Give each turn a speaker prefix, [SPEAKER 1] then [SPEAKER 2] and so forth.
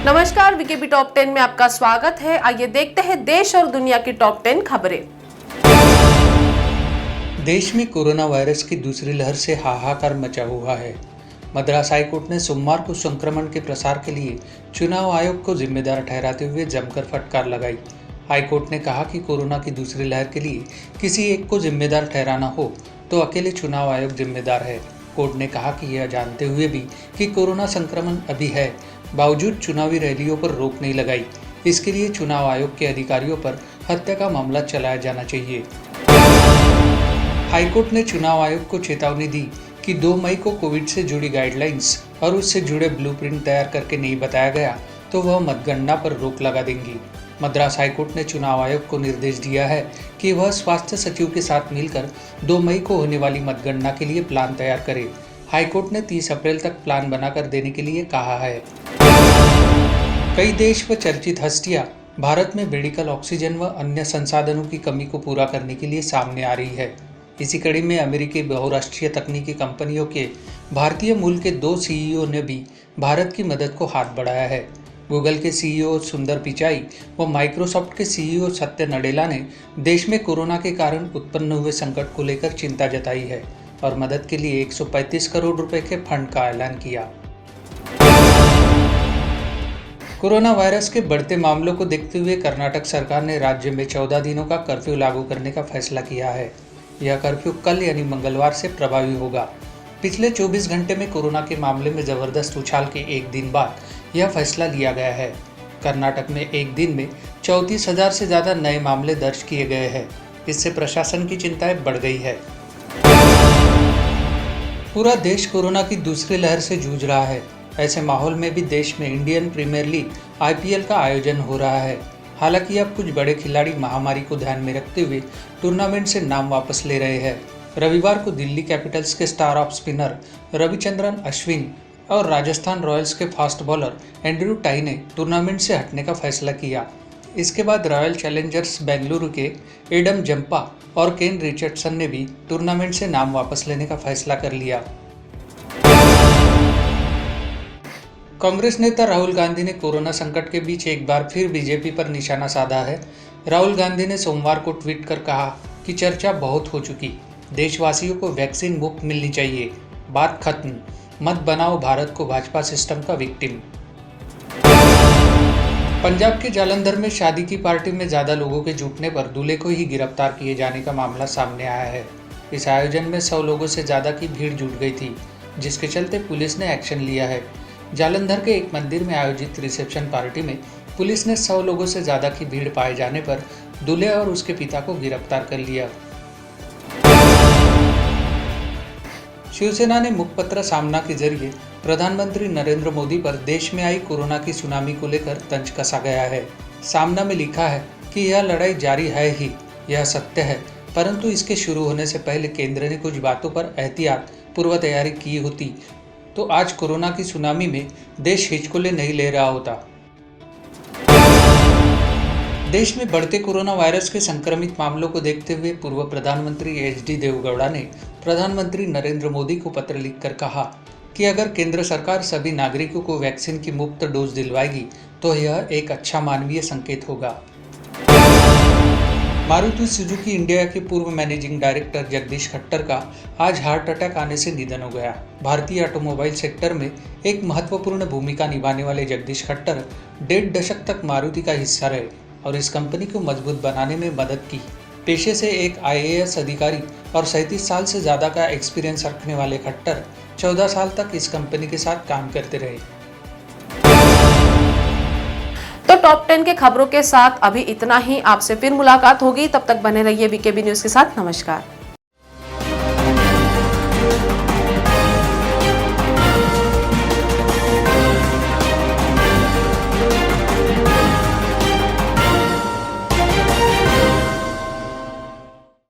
[SPEAKER 1] नमस्कार, VKB top 10 में आपका स्वागत है। आइए देखते हैं देश और दुनिया की टॉप 10 खबरें।
[SPEAKER 2] देश में कोरोना वायरस की दूसरी लहर से हाहाकार मचा हुआ है। मद्रास हाईकोर्ट ने सोमवार को संक्रमण के प्रसार के लिए चुनाव आयोग को जिम्मेदार ठहराते हुए जमकर फटकार लगाई। हाईकोर्ट ने कहा कि कोरोना की दूसरी लहर के लिए किसी एक को जिम्मेदार ठहराना हो तो अकेले चुनाव आयोग जिम्मेदार है। कोर्ट ने कहा कि यह जानते हुए भी कि कोरोना संक्रमण अभी है, बावजूद चुनावी रैलियों पर रोक नहीं लगाई। इसके लिए चुनाव आयोग के अधिकारियों पर हत्या का मामला चलाया जाना चाहिए। हाईकोर्ट ने चुनाव आयोग को चेतावनी दी कि 2 मई को कोविड से जुड़ी गाइडलाइंस और उससे जुड़े ब्लूप्रिंट तैयार करके नहीं बताया गया तो वह मतगणना पर रोक लगा देंगी। मद्रास हाईकोर्ट ने चुनाव आयोग को निर्देश दिया है कि वह स्वास्थ्य सचिव के साथ मिलकर 2 मई को होने वाली मतगणना के लिए प्लान तैयार करे। हाईकोर्ट ने 30 अप्रैल तक प्लान बनाकर देने के लिए कहा है। कई देश व चर्चित हस्तियां भारत में मेडिकल ऑक्सीजन व अन्य संसाधनों की कमी को पूरा करने के लिए सामने आ रही है। इसी कड़ी में अमेरिकी बहुराष्ट्रीय तकनीकी कंपनियों के भारतीय मूल के 2 सीईओ ने भी भारत की मदद को हाथ बढ़ाया है। गूगल के सीईओ सुंदर पिचाई व माइक्रोसॉफ्ट के सीईओ सत्य नडेला ने देश में कोरोना के कारण उत्पन्न हुए संकट को लेकर चिंता जताई है और मदद के लिए 135 करोड़ रुपए के फंड का ऐलान किया। कोरोना वायरस के बढ़ते मामलों को देखते हुए कर्नाटक सरकार ने राज्य में 14 दिनों का कर्फ्यू लागू करने का फैसला किया है। यह कर्फ्यू कल यानी मंगलवार से प्रभावी होगा। पिछले 24 घंटे में कोरोना के मामले में जबरदस्त उछाल के एक दिन बाद यह फैसला लिया गया है। कर्नाटक में एक दिन में 34,000 से ज़्यादा नए मामले दर्ज किए गए हैं। इससे प्रशासन की चिंताएं बढ़ गई है। पूरा देश कोरोना की दूसरी लहर से जूझ रहा है। ऐसे माहौल में भी देश में इंडियन प्रीमियर लीग IPL का आयोजन हो रहा है। हालांकि अब कुछ बड़े खिलाड़ी महामारी को ध्यान में रखते हुए टूर्नामेंट से नाम वापस ले रहे हैं। रविवार को दिल्ली कैपिटल्स के star off spinner Ravichandran Ashwin और राजस्थान रॉयल्स के फास्ट बॉलर एंड्रयू टाई ने टूर्नामेंट से हटने का फैसला किया। इसके बाद रॉयल चैलेंजर्स बेंगलुरु के एडम जंपा और केन रिचर्डसन ने भी टूर्नामेंट से नाम वापस लेने का फैसला कर लिया। कांग्रेस नेता राहुल गांधी ने कोरोना संकट के बीच एक बार फिर बीजेपी पर निशाना साधा है। राहुल गांधी ने सोमवार को ट्वीट कर कहा कि चर्चा बहुत हो चुकी, देशवासियों को वैक्सीन मुफ्त मिलनी चाहिए, बात खत्म, मत बनाओ भारत को भाजपा सिस्टम का विक्टिम। पंजाब के जालंधर में शादी की पार्टी में ज्यादा लोगों के जुटने पर दूल्हे को ही गिरफ्तार किए जाने का मामला सामने आया है। इस आयोजन में 100 लोगों से ज्यादा की भीड़ जुट गई थी, जिसके चलते पुलिस ने एक्शन लिया है। जालंधर के एक मंदिर में आयोजित रिसेप्शन पार्टी में पुलिस ने 100 लोगों से ज्यादा की भीड़ पाए जाने पर दूल्हे और उसके पिता को गिरफ्तार कर लिया। शिवसेना ने मुखपत्र सामना के जरिए प्रधानमंत्री नरेंद्र मोदी पर देश में आई कोरोना की सुनामी को लेकर तंज कसा गया है। सामना में लिखा है कि यह लड़ाई जारी है ही, यह सत्य है, परंतु इसके शुरू होने से पहले केंद्र ने कुछ बातों पर एहतियात पूर्व तैयारी की होती तो आज कोरोना की सुनामी में देश हिचकोले नहीं ले रहा होता। देश में बढ़ते कोरोना वायरस के संक्रमित मामलों को देखते हुए पूर्व प्रधानमंत्री HD देवेगौड़ा ने प्रधानमंत्री नरेंद्र मोदी को पत्र लिखकर कहा कि अगर केंद्र सरकार सभी नागरिकों को वैक्सीन की मुफ्त डोज दिलवाएगी तो यह एक अच्छा मानवीय संकेत होगा। मारुति सुजुकी इंडिया के पूर्व मैनेजिंग डायरेक्टर जगदीश खट्टर का आज हार्ट अटैक आने से निधन हो गया। भारतीय ऑटोमोबाइल सेक्टर में एक महत्वपूर्ण भूमिका निभाने वाले जगदीश खट्टर 1.5 दशक तक मारुति का हिस्सा रहे और इस कंपनी को मजबूत बनाने में मदद की। पेशे से एक IAS अधिकारी और 37 साल से ज़्यादा का एक्सपीरियंस रखने वाले खट्टर 14 साल तक इस कंपनी के साथ काम करते रहे।
[SPEAKER 1] तो टॉप 10 के खबरों के साथ अभी इतना ही। आपसे फिर मुलाकात होगी, तब तक बने रहिए वीकेबी न्यूज़ के साथ। नमस्कार।